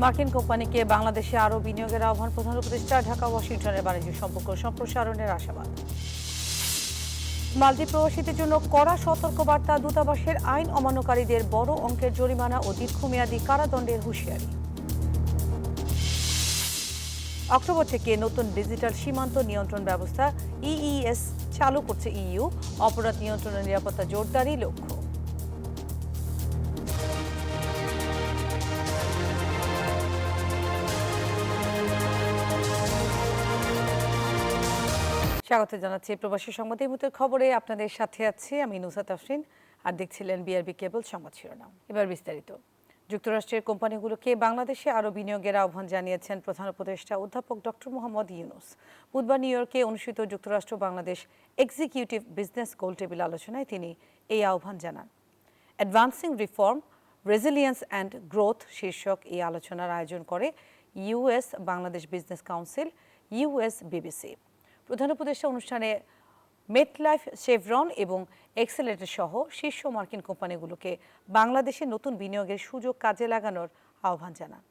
মার্কিন কোম্পানিকে বাংলাদেশে আরও বিনিয়োগের আহ্বান। প্রধান উপদেষ্টা। ঢাকা ওয়াশিংটনের বাণিজ্য সম্পর্ক সম্প্রসারণের আশাবাদ। মালদ্বীপ প্রবাসীদের জন্য কড়া সতর্কবার্তা। দূতাবাসের আইন অমান্যকারীদের বড় অঙ্কের জরিমানা ও দীর্ঘমেয়াদী কারাদণ্ডের হুঁশিয়ারি। অক্টোবর থেকে নতুন ডিজিটাল সীমান্ত নিয়ন্ত্রণ ব্যবস্থা ইইএস চালু করছে ইইউ। অপরাধ নিয়ন্ত্রণ ও নিরাপত্তা জোরদারই লক্ষ্য। স্বাগত জানাচ্ছি প্রবাসী সংবাদ। এই মুহূর্তের খবরে আপনাদের সাথে আছি আমি নুসরাত আফরিন, আর দেখছিলেন বিআরবি কেবল সংবাদ শিরোনাম। এবার বিস্তারিত। যুক্তরাষ্ট্রের কোম্পানিগুলোকে বাংলাদেশে আরও বিনিয়োগের আহ্বান জানিয়েছেন প্রধান উপদেষ্টা অধ্যাপক ডক্টর মোহাম্মদ ইউনূস। বুধবার নিউ ইয়র্কে অনুষ্ঠিত যুক্তরাষ্ট্র বাংলাদেশ এক্সিকিউটিভ বিজনেস গোলটেবিল আলোচনায় তিনি এই আহ্বান জানান। Advancing reform, resilience and growth শীর্ষক এই আলোচনার আয়োজন করে US Bangladesh business council, US BBC. প্রধান উপদেষ্টা অনুষ্ঠানে মেটলাইফ, শেভরন এবং এক্সেলেটর সহ শীর্ষ মার্কিন কোম্পানিগুলোকে বাংলাদেশে নতুন বিনিয়োগের সুযোগ কাজে লাগানোর আহ্বান জানান।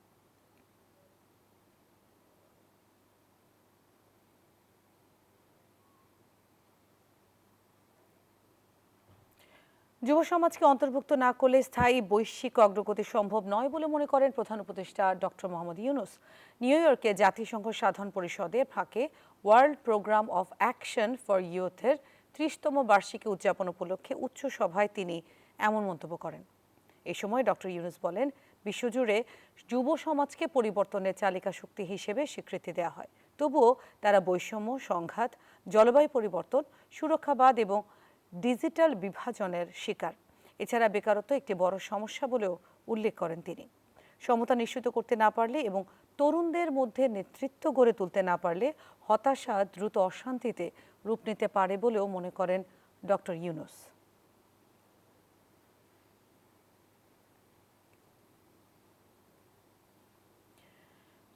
যুব সমাজকে অন্তর্ভুক্ত না করলে স্থায়ী বৈশ্বিক অগ্রগতি সম্ভব নয় বলে মনে করেন প্রধান উপদেষ্টা ডক্টর মোহাম্মদ ইউনূস। নিউ ইয়র্কে জাতিসংঘ সাধারণ পরিষদের ফাঁকে world programme of action for ইয়ুথের 30তম বার্ষিকী উদযাপন উপলক্ষে উচ্চ সভায় তিনি এমন মন্তব্য করেন। এই সময় ডক্টর ইউনূস বলেন, বিশ্বজুড়ে যুব সমাজকে পরিবর্তনের চালিকা শক্তি হিসেবে স্বীকৃতি দেওয়া হয়, তবুও তারা বৈষম্য, সংঘাত, জলবায়ু পরিবর্তন, সুরক্ষাবাদ এবং ডিজিটাল বিভাজনের শিকার। এছাড়া বেকারত্ব একটি বড় সমস্যা বলেও উল্লেখ করেন তিনি। সমতা নিশ্চিত করতে না পারলে এবং তরুণদের মধ্যে নেতৃত্ব গড়ে তুলতে না পারলে হতাশা দ্রুত অশান্তিতে রূপ নিতে পারে বলেও মনে করেন ডক্টর ইউনূস।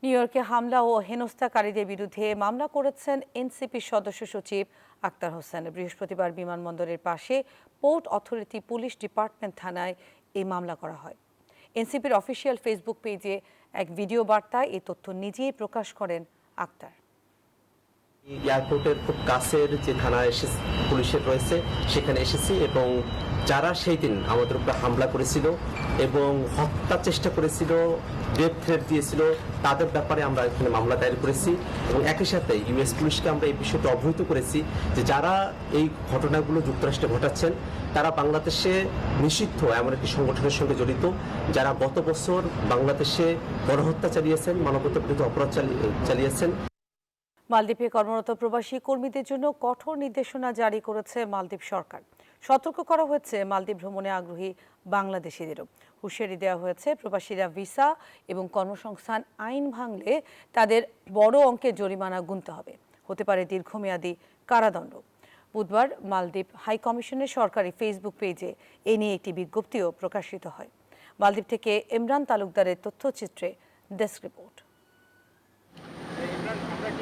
নিউ ইয়র্কে হামলা ও হেনস্থাকারীদের বিরুদ্ধে মামলা করেছেন এনসিপির সদস্য সচিব আক্তার হোসেন। বৃহস্পতিবার বিমানবন্দরের পাশে পোর্ট অথরিটি পুলিশ ডিপার্টমেন্ট থানায় এই মামলা করা হয়। এনসিপির অফিসিয়াল ফেসবুক পেজে এক ভিডিও বার্তায় এই তথ্য নিজেই প্রকাশ করেন আক্তার। এয়ারপোর্টের খুব কাছের যে থানা পুলিশের রয়েছে সেখানে এসেছি এবং যারা সেই দিন আমাদের উপরে হামলা করেছিল এবং হত্যা চেষ্টা করেছিল, ডেথ থ্রেট দিয়েছিল, তাদের ব্যাপারে আমরা এখানে মামলা দায়ের করেছি এবং একই সাথে ইউএস পুলিশকে আমরা এই বিষয়টা অবহিত করেছি যে যারা এই ঘটনাগুলো যুক্তরাষ্ট্রে ঘটাচ্ছেন তারা বাংলাদেশে নিষিদ্ধ এমন একটি সংগঠনের সঙ্গে জড়িত, যারা গত বছর বাংলাদেশে গণহত্যা চালিয়েছেন, মানবতা বিরোধী অপরাধ চালিয়েছেন। মালদ্বীপে কর্মরত প্রবাসী কর্মীদের জন্য কঠোর নির্দেশনা জারি করেছে মালদ্বীপ সরকার। সতর্ক করা হয়েছে মালদ্বীপ ভ্রমণে আগ্রহী বাংলাদেশিদেরও। হুঁশিয়ারি দেওয়া হয়েছে, প্রবাসীরা ভিসা এবং কর্মসংস্থান আইন ভাঙলে তাদের বড় অঙ্কের জরিমানা গুনতে হবে, হতে পারে দীর্ঘমেয়াদী কারাদণ্ড। বুধবার মালদ্বীপ হাই কমিশনের সরকারি ফেসবুক পেজে এ নিয়ে একটি বিজ্ঞপ্তিও প্রকাশিত হয়। মালদ্বীপ থেকে ইমরান তালুকদারের তথ্যচিত্রে ডেস্ক রিপোর্ট।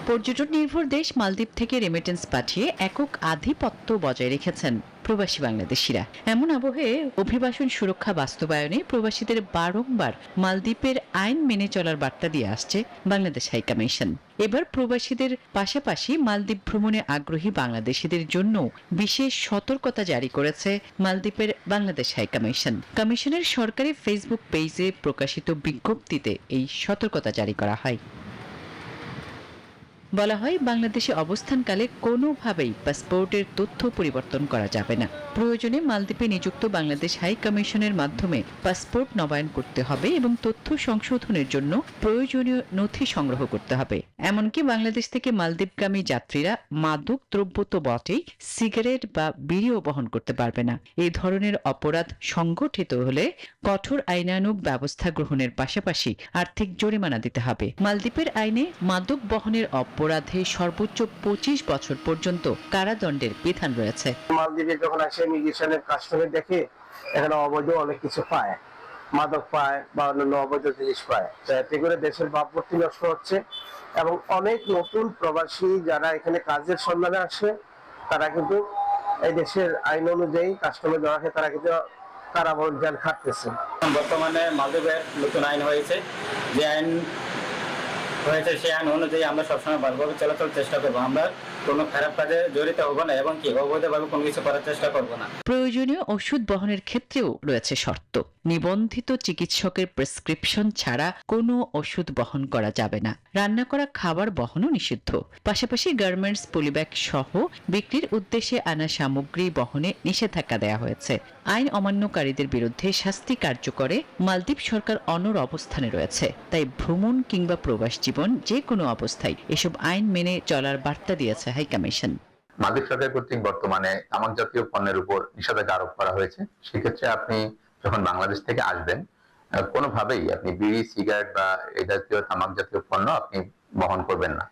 পর্যটন নির্ভর দেশ মালদ্বীপ থেকে রেমিটেন্স পাঠিয়ে একক আধিপত্য বজায় রেখেছেন প্রবাসী বাংলাদেশিরা। এমন আবহে অভিবাসন সুরক্ষা বাস্তবায়নে প্রবাসীদের বারংবার মালদ্বীপের আইন মেনে চলার বার্তা দিয়ে আসছে বাংলাদেশ হাই কমিশন। এবার প্রবাসীদের পাশাপাশি মালদ্বীপ ভ্রমণে আগ্রহী বাংলাদেশিদের জন্য বিশেষ সতর্কতা জারি করেছে মালদ্বীপের বাংলাদেশ হাই কমিশন। কমিশনের সরকারি ফেসবুক পেজে প্রকাশিত বিজ্ঞপ্তিতে এই সতর্কতা জারি করা হয়। বলা হয়, বাংলাদেশে অবস্থানকালে কোনোভাবেই পাসপোর্টের তথ্য পরিবর্তন করা যাবে না। প্রয়োজনে মালদ্বীপে নিযুক্ত বাংলাদেশ হাই কমিশনের মাধ্যমে পাসপোর্ট নবায়ন করতে হবে এবং তথ্য সংশোধনের জন্য প্রয়োজনীয় নথি সংগ্রহ করতে হবে। এমনকি বাংলাদেশ থেকে মালদ্বীপগামী যাত্রীরা মাদক দ্রব্য তো বটেই, সিগারেট বা বিড়িও বহন করতে পারবে না। এই ধরনের অপরাধ সংগঠিত হলে কঠোর আইনানুগ ব্যবস্থা গ্রহণের পাশাপাশি আর্থিক জরিমানা দিতে হবে। মালদ্বীপের আইনে মাদক বহনের অপরাধে সর্বোচ্চ 25 বছর পর্যন্ত কারাদণ্ডের বিধান রয়েছে। মালদ্বীপে যখন আসে ইমিগ্রেশনের কাস্টমে দেখে এখানে অবৈধ অনেক কিছু পায়, মাদক পায় বা অন্যান্য অবৈধ জিনিস পায়, এতে করে দেশের ভাবমূর্তি নষ্ট হচ্ছে এবং অনেক নতুন প্রবাসী যারা এখানে কাজের সন্ধানে আসে তারা কিন্তু এই দেশের আইন অনুযায়ী কাস্টমে ধরা হয়, তারা কিন্তু কারাবরণ খাটতেছে। বর্তমানে মালদ্বীপের নতুন আইন হয়েছে, যে আইন হয়েছে সেই আইন অনুযায়ী আমরা সবসময় ভালোভাবে চলাচল চেষ্টা করবো। আমরা কোনো খারাপ কাজে জড়িত হব না এবং কি অবৈধভাবে কোনো কিছু করার চেষ্টা করবো না। প্রয়োজনীয় ওষুধ বহনের ক্ষেত্রেও রয়েছে শর্ত। নিবন্ধিত চিকিৎসকের প্রেসক্রিপশন ছাড়া কোনো ওষুধ বহন করা যাবে না। রান্না করা খাবার বহনও নিষিদ্ধ। পাশাপাশি গার্মেন্টস, পলিব্যাগ সহ বিক্রির উদ্দেশ্যে আনা সামগ্রী বহনে নিষেধাজ্ঞা দেওয়া হয়েছে। আইন অমান্যকারীদের বিরুদ্ধে শাস্তি কার্যকরে মালদ্বীপ সরকার অনড় অবস্থানে রয়েছে। তাই ভ্রমণ কিংবা প্রবাস জীবন যে কোনো অবস্থায় এসব আইন মেনে চলার বার্তা দিয়েছে হাই কমিশন। মালদ্বীপ সরকার কর্তৃক বর্তমানে তামাক জাতীয় পণ্যের উপর নিষেধাজ্ঞা আরোপ করা হয়েছে। সেক্ষেত্রে আপনি যখন বাংলাদেশ থেকে আসবেন, কোনোভাবেই আপনি বিড়ি, সিগারেট বা এই জাতীয় তামাক জাতীয় পণ্য আপনি বহন করবেন না।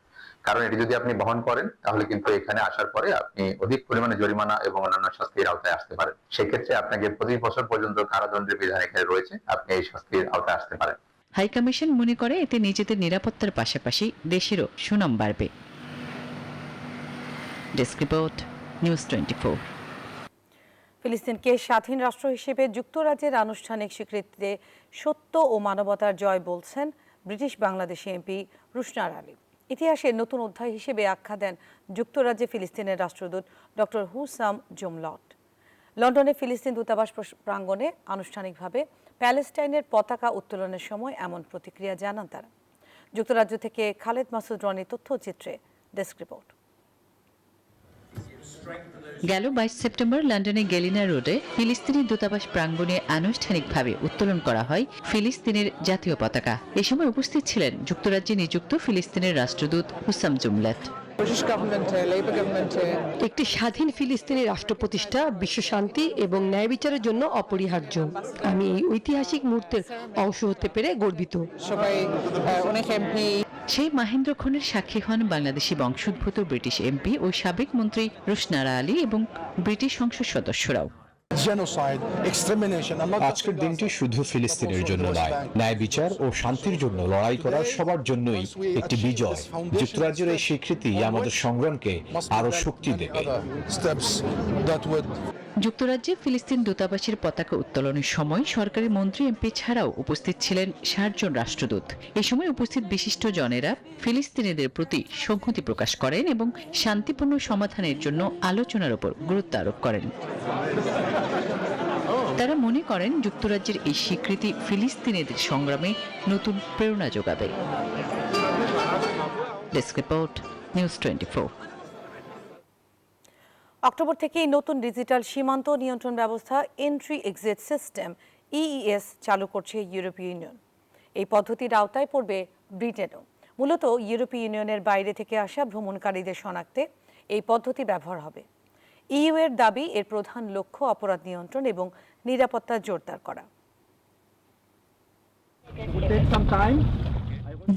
কারণ এটি যদি আপনি বহন করেন তাহলে কিন্তু এখানে আসার পরে আপনি অধিক পরিমাণে জরিমানা এবং অন্যান্য শাস্তির আওতায় আসতে পারেন। সেক্ষেত্রে আপনাকে 25 বছর পর্যন্ত কারাদণ্ডের বিধান এখানে রয়েছে, আপনি এই শাস্তির আওতায় আসতে পারেন। হাই কমিশন মনে করে এতে নিজেদের নিরাপত্তার পাশাপাশি দেশেরও সুনাম বাড়বে। Desk report, news 24। ফিলিস্তিনকে স্বাধীন রাষ্ট্র হিসেবে যুক্তরাজ্যের আনুষ্ঠানিক স্বীকৃতিতে সত্য ও মানবতার জয় বলছেন ব্রিটিশ বাংলাদেশি এমপি রুশনার আলী। ইতিহাসের নতুন অধ্যায় হিসেবে আখ্যা দেন যুক্তরাজ্যে ফিলিস্তিনের রাষ্ট্রদূত ডক্টর হুসাম জুমলট। লন্ডনে ফিলিস্তিন দূতাবাস প্রাঙ্গণে আনুষ্ঠানিকভাবে প্যালেস্টাইনের পতাকা উত্তোলনের সময় এমন প্রতিক্রিয়া জানান তারা। যুক্তরাজ্য থেকে খালেদ মাসুদ রনির তথ্যচিত্রে ডেস্ক রিপোর্ট। গেল 22 সেপ্টেম্বর লন্ডনে গেলিনা রোডে ফিলিস্তিনি দূতাবাস প্রাঙ্গণে আনুষ্ঠানিকভাবে উত্তোলন করা হয় ফিলিস্তিনের জাতীয় পতাকা। এ সময় উপস্থিত ছিলেন যুক্তরাজ্যে নিযুক্ত ফিলিস্তিনের রাষ্ট্রদূত হুসাম জুমলট। একটি স্বাধীন ফিলিস্তিনি রাষ্ট্র প্রতিষ্ঠা বিশ্ব শান্তি এবং ন্যায় বিচারের জন্য অপরিহার্য। আমি এই ঐতিহাসিক মুহূর্তের অংশ হতে পেরে গর্বিত। সেই মাহেন্দ্র ক্ষণের সাক্ষী হন বাংলাদেশি বংশোদ্ভূত ব্রিটিশ এমপি ও সাবেক মন্ত্রী রুশনার আলী এবং ব্রিটিশ সংসদ সদস্যরাও। আজকের দিনটি শুধু ফিলিস্তিনের জন্য নয়, ন্যায় বিচার ও শান্তির জন্য লড়াই করার সবার জন্যই একটি বিজয়। যুক্তরাজ্যের এই স্বীকৃতি আমাদের সংগ্রামকে আরো শক্তি দেবে। যুক্তরাজ্যে ফিলিস্তিন দূতাবাসের পতাকা উত্তোলনের সময় সরকারি মন্ত্রী, এমপি ছাড়াও উপস্থিত ছিলেন 60 জন রাষ্ট্রদূত। এ সময় উপস্থিত বিশিষ্ট জনেরা ফিলিস্তিনিদের প্রতি সংহতি প্রকাশ করেন এবং শান্তিপূর্ণ সমাধানের জন্য আলোচনার উপর গুরুত্ব আরোপ করেন। তারা মনে করেন যুক্তরাজ্যের এই স্বীকৃতি ফিলিস্তিনিদের সংগ্রামে নতুন প্রেরণা যোগাবে। Desk report, news 24। অক্টোবর থেকেই নতুন ডিজিটাল সীমান্ত নিয়ন্ত্রণ ব্যবস্থা এন্ট্রি এক্সিট সিস্টেম EES চালু করছে ইউরোপীয় ইউনিয়ন। এই পদ্ধতির আওতায় পড়বে ব্রিটেনও। মূলত ইউরোপীয় ইউনিয়নের বাইরে থেকে আসা ভ্রমণকারীদের শনাক্তে এই পদ্ধতি ব্যবহার হবে। EU এর দাবি, এর প্রধান লক্ষ্য অপরাধ নিয়ন্ত্রণ এবং নিরাপত্তা জোরদার করা।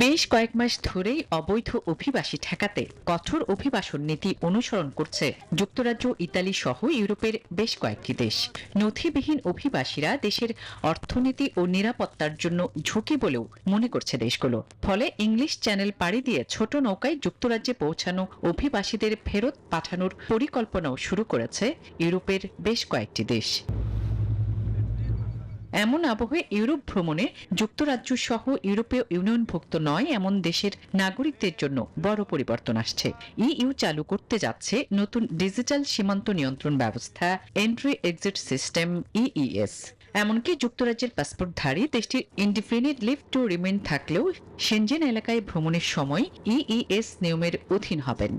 বেশ কয়েক মাস ধরেই অবৈধ অভিবাসী ঠেকাতে কঠোর অভিবাসন নীতি অনুসরণ করছে যুক্তরাজ্য, ইতালি সহ ইউরোপের বেশ কয়েকটি দেশ। নথিবিহীন অভিবাসীরা দেশের অর্থনীতি ও নিরাপত্তার জন্য ঝুঁকি বলেও মনে করছে দেশগুলো। ফলে ইংলিশ চ্যানেল পাড়ি দিয়ে ছোট নৌকায় যুক্তরাজ্যে পৌঁছানো অভিবাসীদের ফেরত পাঠানোর পরিকল্পনাও শুরু করেছে ইউরোপের বেশ কয়েকটি দেশ। এমন আবহে ইউরোপ ভ্রমণে যুক্তরাজ্য সহ ইউরোপীয় ইউনিয়নভুক্ত নয় এমন দেশের নাগরিকদের জন্য বড় পরিবর্তন আসছে। EU চালু করতে যাচ্ছে নতুন ডিজিটাল সীমান্ত নিয়ন্ত্রণ ব্যবস্থা এন্ট্রি এক্সিট সিস্টেম EES। এমনকি যুক্তরাজ্যের পাসপোর্টধারী দেশটির ইনডিফিনিট লিভ টু রিমেইন থাকলেও সেনজেন এলাকায় ভ্রমণের সময় EES নিয়মের অধীন হবেন।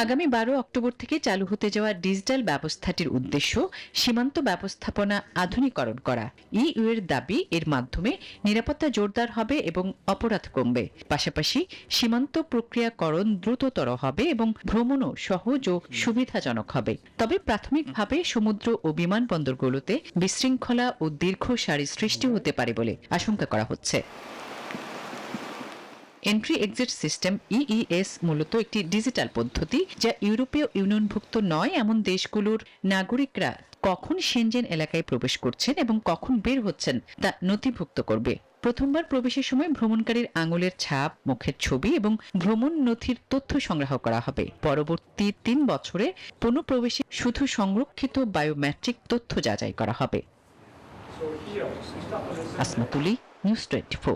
আগামী 12 অক্টোবর থেকে চালু হতে যাওয়া ডিজিটাল ব্যবস্থাটির উদ্দেশ্য সীমান্ত ব্যবস্থাপনা আধুনিকরণ করা। EU এর দাবি, এর মাধ্যমে নিরাপত্তা জোরদার হবে এবং অপরাধ কমবে। পাশাপাশি সীমান্ত প্রক্রিয়াকরণ দ্রুততর হবে এবং ভ্রমণও সহজ ও সুবিধাজনক হবে। তবে প্রাথমিকভাবে সমুদ্র ও বিমানবন্দরগুলোতে বিশৃঙ্খলা ও দীর্ঘ সারি সৃষ্টি হতে পারে বলে আশঙ্কা করা হচ্ছে। এন্ট্রি এক্সিট সিস্টেম EES মূলত একটি ডিজিটাল পদ্ধতি যা ইউরোপীয় ইউনিয়নভুক্ত নয় এমন দেশগুলোর নাগরিকরা কখন সেনজেন এলাকায় প্রবেশ করছেন এবং কখন বের হচ্ছেন তা নথিভুক্ত করবে। প্রথমবার প্রবেশের সময় ভ্রমণকারীর আঙুলের ছাপ, মুখের ছবি এবং ভ্রমণ নথির তথ্য সংগ্রহ করা হবে। পরবর্তী 3 বছরে পুনঃপ্রবেশে শুধু সংরক্ষিত বায়োমেট্রিক তথ্য যাচাই করা হবে। আসমাতুলি, নিউজ 24।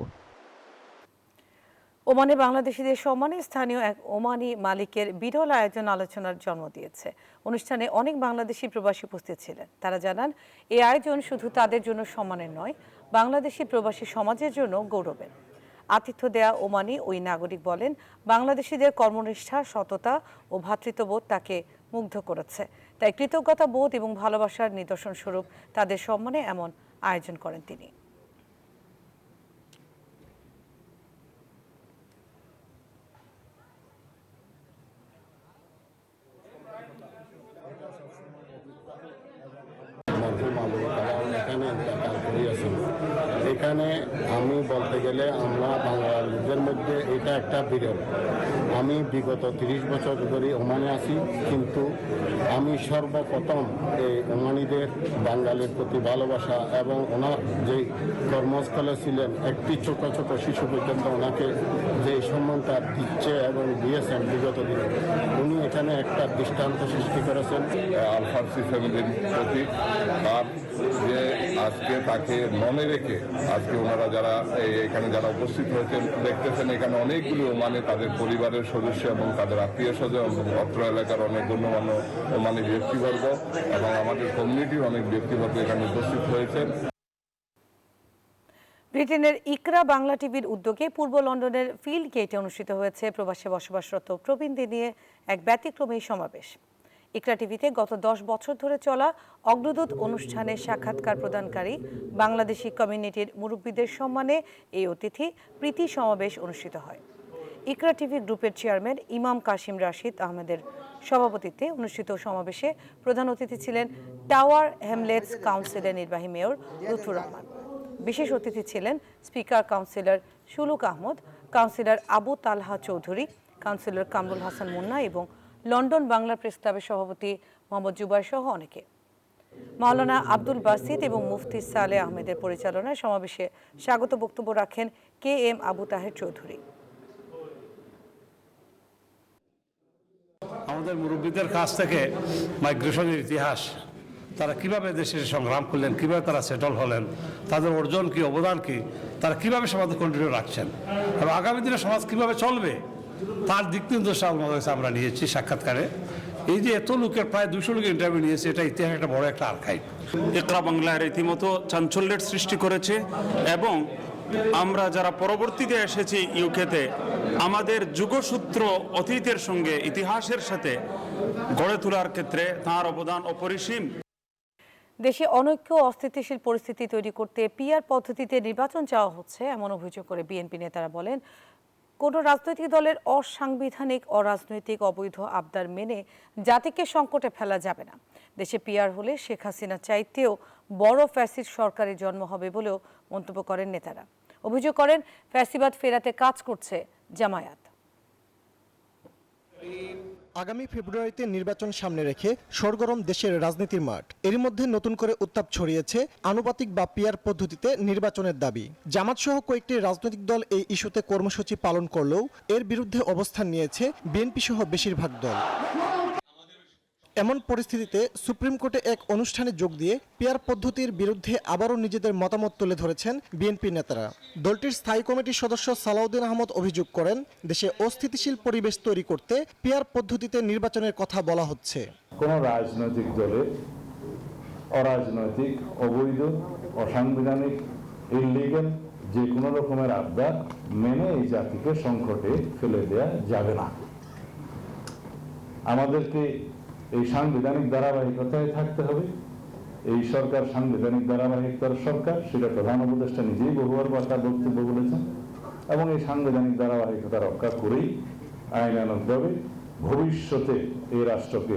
ওমানে বাংলাদেশিদের সম্মানে স্থানীয় এক ওমানি মালিকের বিরল আয়োজন আলোচনার জন্ম দিয়েছে। অনুষ্ঠানে অনেক বাংলাদেশি প্রবাসী উপস্থিত ছিলেন। তারা জানান, এই আয়োজন শুধু তাদের জন্য সম্মানের নয়, বাংলাদেশি প্রবাসী সমাজের জন্য গৌরবের। আতিথ্য দেয়া ওমানি ওই নাগরিক বলেন, বাংলাদেশিদের কর্মনিষ্ঠা, সততা ও ভ্রাতৃত্ববোধ তাকে মুগ্ধ করেছে। তাই কৃতজ্ঞতা বোধ এবং ভালোবাসার নিদর্শন স্বরূপ তাদের সম্মানে এমন আয়োজন করেন তিনি। এখানে আমি বলতে গেলে আমরা বাঙালিদের মধ্যে এটা একটা বিরল। আমি বিগত 30 বছর ধরে ওমানে আছি, কিন্তু আমি সর্বপ্রথম এই ওমানিদের বাঙালির প্রতি ভালোবাসা এবং ওনার যে কর্মস্থলে ছিলেন একটি ছোট ছোট শিশু পর্যন্ত ওনাকে যে সম্মানটা দিচ্ছে এবং দিয়েছেন বিগত দিনে, উনি এখানে একটা দৃষ্টান্ত সৃষ্টি করেছেন আলফার্সি ফ্যামিলির প্রতি। তার যে আজকে তাকে মনে রেখে আজকে ওনারা যারা এখানে যারা উপস্থিত হয়েছেন দেখতেছেন, এখানে অনেকগুলি ওমানে তাদের পরিবারের সদস্য এবং তাদের আত্মীয় স্বজন এবং অত্র এলাকার অনেক গণ্যমান্য ওমানি ব্যক্তিবর্গ এবং আমাদের কমিউনিটির অনেক ব্যক্তিবর্গ এখানে উপস্থিত হয়েছেন। ব্রিটেনের ইকরা বাংলা টিভির উদ্যোগে পূর্ব লন্ডনের ফিল্ড গেটে অনুষ্ঠিত হয়েছে প্রবাসে বসবাসরত প্রবীণদের নিয়ে এক ব্যতিক্রমী সমাবেশ। ইকরা টিভিতে গত 10 বছর ধরে চলা অগ্রদূত অনুষ্ঠানে সাক্ষাৎকার প্রদানকারী বাংলাদেশি কমিউনিটির মুরব্বীদের সম্মানে এই অতিথি প্রীতি সমাবেশ অনুষ্ঠিত হয়। ইকরা টিভি গ্রুপের চেয়ারম্যান ইমাম কাশিম রাশিদ আহমেদের সভাপতিত্বে অনুষ্ঠিত সমাবেশে প্রধান অতিথি ছিলেন টাওয়ার হ্যামলেটস কাউন্সিলের নির্বাহী মেয়র লুৎফুর রহমান। বিশেষ অতিথি ছিলেন স্পিকার কাউন্সিলর সুলুক আহমদ, কাউন্সিলর আবু তালহা চৌধুরী, কাউন্সিলর কামরুল হাসান মুন্না এবং লন্ডন বাংলা প্রেস ক্লাবের সভাপতি মোহাম্মদ জুবাইর সহ অনেকে। মাওলানা আব্দুল বাসিত এবং মুফতি সালেহ আহমেদের পরিচালনায় সমাবেশে স্বাগত বক্তব্য রাখেন KM আবু তাহের চৌধুরী। আমাদের মুরব্বীদের কাছ থেকে মাইগ্রেশনের ইতিহাস, তারা কিভাবে দেশের সংগ্রাম করলেন, কিভাবে তারা সেটল হলেন, তাদের অর্জন কি, অবদান কি, তারা কিভাবে সমাজে কন্টিনিউ রাখছেন এবং আগামী দিনে সমাজ কিভাবে চলবে তার দিক নির্দেশ আমরা নিয়েছি সাক্ষাৎকারে। এই যে এত লোকের প্রায় 200 লোকের ইন্টারভিউ নিয়েছে, এটা ইতিহাস একটা বড় একটা আর্কাইভ। ইকরা বাংলার রীতিমতো চাঞ্চল্যের সৃষ্টি করেছে এবং আমরা যারা পরবর্তীতে এসেছি ইউকেতে আমাদের যুগসূত্র অতীতের সঙ্গে ইতিহাসের সাথে গড়ে তোলার ক্ষেত্রে তাঁর অবদান অপরিসীম। দেশে অনৈক্য অস্থিতিশীল পরিস্থিতি তৈরি করতে পিআর পদ্ধতিতে নির্বাচন চাওয়া হচ্ছে এমন অভিযোগ করে বিএনপি নেতারা বলেন, কোনো রাজনৈতিক দলের অসাংবিধানিক, অরাজনৈতিক, অবৈধ আবদার মেনে জাতিকে সংকটে ফেলা যাবে না। দেশে পিআর হলে শেখ হাসিনার চাইতেও বড় ফ্যাসিস্ট সরকারের জন্ম হবে বলেও মন্তব্য করেন নেতারা। অভিযোগ করেন, ফ্যাসিবাদ ফেরাতে কাজ করছে জামায়াত। আগামী ফেব্রুয়ারিতে নির্বাচন সামনে রেখে সরগরম দেশের রাজনীতির মাঠ। এর মধ্যে নতুন করে উত্তাপ ছড়িয়েছে আনুপাতিক বা পিআর পদ্ধতিতে নির্বাচনের দাবি। জামাত সহ কয়েকটি রাজনৈতিক দল এই ইস্যুতে কর্মসূচি পালন করলেও এর বিরুদ্ধে অবস্থান নিয়েছে বিএনপি সহ বেশিরভাগ দল। এমন পরিস্থিতিতে সুপ্রিম কোর্টে এক অনুষ্ঠানে যোগ দিয়ে পিআর পদ্ধতির বিরুদ্ধে আবারও নিজেদের মতামত তুলে ধরেছেন বিএনপি নেতারা। দলটির স্থায়ী কমিটির সদস্য সালাউদ্দিন আহমদ অভিযোগ করেন, দেশে অস্থিতিশীল পরিবেশ তৈরি করতে পিআর পদ্ধতিতে নির্বাচনের কথা বলা হচ্ছে। কোন রাজনৈতিক দলের অরাজনৈতিক, অবৈধ, অসাংবিধানিক, ইললিগাল যে কোনো রকমের আবদার মেনে এই জাতিকে সংকটে ফেলে দেওয়া যাবে না। আমাদেরকে এই সাংবিধানিক ধারাবাহিকতায় থাকতে হবে। এই সরকার সাংবিধানিক ধারাবাহিকতার সরকার, সেটা প্রধান উপদেষ্টা নিজেই বহুবার তার বক্তব্য বলেছেন এবং এই সাংবিধানিক ধারাবাহিকতা রক্ষা করেই আইনানুগভাবে ভবিষ্যতে এই রাষ্ট্রকে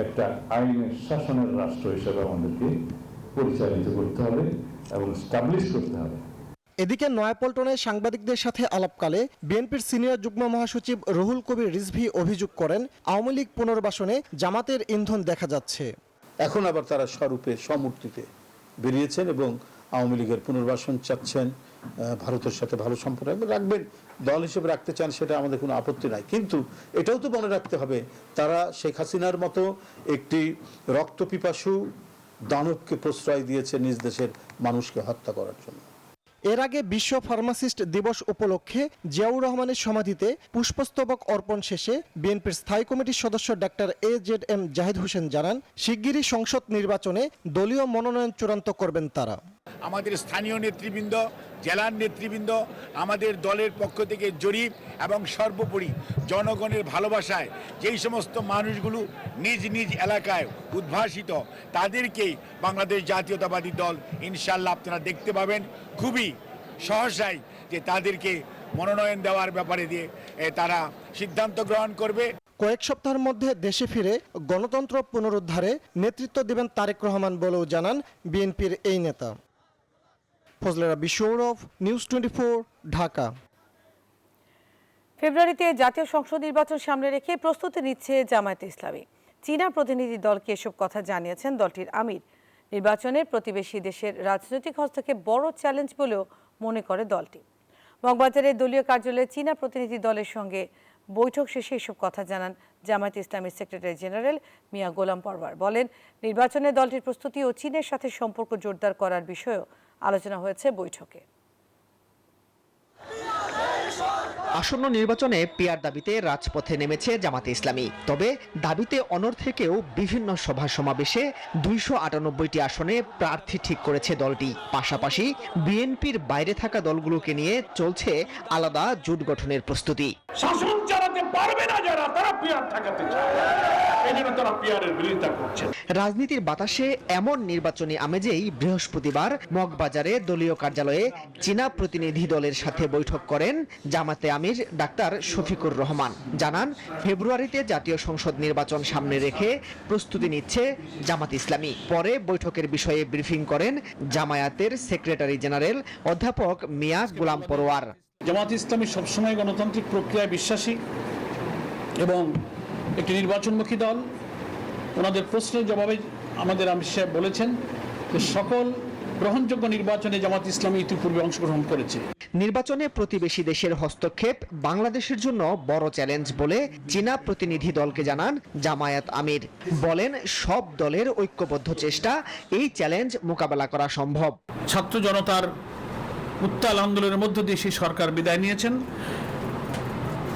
একটা আইনের শাসনের রাষ্ট্র হিসেবে আমাদেরকে পরিচালিত করতে হবে এবং স্টাবলিশ করতে হবে। এদিকে নয়াপল্টনে সাংবাদিকদের সাথে আলাপকালে বিএনপির সিনিয়র যুগ্ম মহাসচিব রুহুল কবির রিজভী অভিযোগ করেন, আওয়ামী লীগ পুনর্বাসনে জামাতের ইন্ধন দেখা যাচ্ছে। এখন আবার তারা স্বরূপে সমূর্তিতে বেরিয়েছেন এবং আওয়ামী লীগের পুনর্বাসন চাচ্ছেন, ভারতের সাথে ভালো সম্পর্ক রাখবেন, দল হিসেবে রাখতে চান, সেটা আমাদের কোনো আপত্তি নাই। কিন্তু এটাও তো মনে রাখতে হবে, তারা শেখ হাসিনার মতো একটি রক্তপিপাসু দানবকে প্রশ্রয় দিয়েছে নিজ দেশের মানুষকে হত্যা করার জন্য। এর আগে বিশ্ব ফার্মাসিস্ট দিবস উপলক্ষে জিয়াউর রহমানের সমাধিতে পুষ্পস্তবক অর্পণ শেষে বিএনপির স্থায়ী কমিটির সদস্য ডাক্তার AZM জাহিদ হোসেন জানান, শিগগিরই সংসদ নির্বাচনে দলীয় মনোনয়ন চূড়ান্ত করবেন তারা। আমাদের স্থানীয় নেতৃবৃন্দ, জেলার নেতৃবৃন্দ, আমাদের দলের পক্ষ থেকে জরিপ এবং সর্বোপরি জনগণের ভালোবাসায় যেই সমস্ত মানুষগুলো নিজ নিজ এলাকায় উদ্ভাসিত, তাদেরকেই বাংলাদেশ জাতীয়তাবাদী দল ইনশাল্লাহ আপনারা দেখতে পাবেন খুবই সহসাই যে তাদেরকে মনোনয়ন দেওয়ার ব্যাপারে দিয়ে তারা সিদ্ধান্ত গ্রহণ করবে। কয়েক সপ্তাহের মধ্যে দেশে ফিরে গণতন্ত্র পুনরুদ্ধারে নেতৃত্ব দেবেন তারেক রহমান বলেও জানান বিএনপির এই নেতা। ফজলে রাব্বি সৌরভ, নিউজ 24, ঢাকা। ফেব্রুয়ারিতে জাতীয় সংসদ নির্বাচন সামনে রেখে প্রস্তুতি নিচ্ছে জামায়াতে ইসলামী। চীনা প্রতিনিধি দলকে এসব কথা জানিয়েছেন দলটির আমির। নির্বাচনের প্রতিবেশী দেশের রাজনৈতিক হস্তক্ষেপ বড় চ্যালেঞ্জ বলেও মনে করে দলটি। মগবাজারের দলীয় কার্যালয়ে চীনা প্রতিনিধি দলের সঙ্গে বৈঠক শেষে এসব কথা জানান জামায়াতে ইসলামীর সেক্রেটারি জেনারেল মিয়া গোলাম পরওয়ার। বলেন, নির্বাচনে দলটির প্রস্তুতি ও চীনের সাথে সম্পর্ক জোরদার করার বিষয়েও আলোচনা হয়েছে বৈঠকে। আসন্ন নির্বাচনে পিয়ার দাবিতে রাজপথে নেমেছে জামাতে ইসলামী। তবে দাবিতে অনড় থেকেও বিভিন্ন সভা সমাবেশে 298টি আসনে প্রার্থী ঠিক করেছে দলটি। পাশাপাশি বিএনপির বাইরে থাকা দলগুলোকে নিয়ে চলছে আলাদা জোট গঠনের প্রস্তুতি। শাসন চালাতে পারবে না যারা, তারা পিয়ার ঠেকাতে চায়, এজন্য তারা পিয়ারের বিরোধিতা করছে। রাজনীতির বাতাসে এমন নির্বাচনী আমেজেই বৃহস্পতিবার মগবাজারে দলীয় কার্যালয়ে চীনা প্রতিনিধি দলের সাথে বৈঠক করেন জামাতে আমির ডাক্তার শফিকুর রহমান। জানান, ফেব্রুয়ারিতে জাতীয় সংসদ নির্বাচন সামনে রেখে প্রস্তুতি নিচ্ছে জামাত ইসলামী। পরে বৈঠকের বিষয়ে ব্রিফিং করেন জামায়াতের সেক্রেটারি জেনারেল অধ্যাপক মিয়া গোলাম পরওয়ার। জামাত ইসলামী সবসময় গণতান্ত্রিক প্রক্রিয়ায় বিশ্বাসী এবং একটি নির্বাচনমুখী দল। ওনাদের প্রশ্নের জবাবে আমাদের আমির সাহেব বলেছেন যে সকল গ্রহণযোগ্য নির্বাচনে জামাত ইসলামী ইতিপূর্বে অংশগ্রহণ করেছে। নির্বাচনে প্রতিবেশী দেশের হস্তক্ষেপ বাংলাদেশের জন্য বড় চ্যালেঞ্জ বলে চীনা প্রতিনিধি দলকে জানান জামায়াত আমির। বলেন, সব দলের ঐক্যবদ্ধ চেষ্টা এই চ্যালেঞ্জ মোকাবেলা করা সম্ভব। ছাত্র জনতার উত্তাল আন্দোলনের মধ্য দিয়ে সেই সরকার বিদায় নিয়েছেন,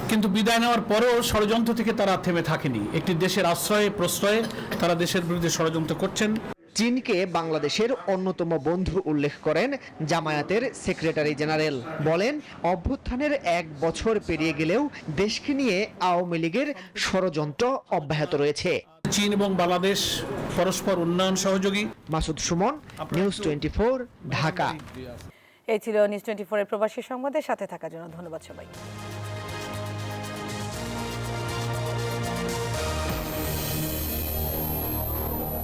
কিন্তু বিদায় নেওয়ার পরেও ষড়যন্ত্র থেকে তারা থেমে থাকেনি। একটি দেশের আশ্রয়ে প্রশ্রয়ে তারা দেশের বিরুদ্ধে ষড়যন্ত্র করছেন। চীনকে বাংলাদেশের অন্যতম বন্ধু উল্লেখ করেন জামায়াতের সেক্রেটারি জেনারেল। বলেন, অভ্যুত্থানের 1 বছর পেরিয়ে গেলেও দেশকে নিয়ে আওয়ামী লীগের ষড়যন্ত্র অব্যাহত রয়েছে। চীন এবং বাংলাদেশ পরস্পর উন্নয়ন সহযোগী। মাসুদ সুমন, নিউজ 24, ঢাকা। এই ছিল নিউজ 24 এর প্রবাসী সংবাদের সাথে থাকার জন্য ধন্যবাদ সবাই।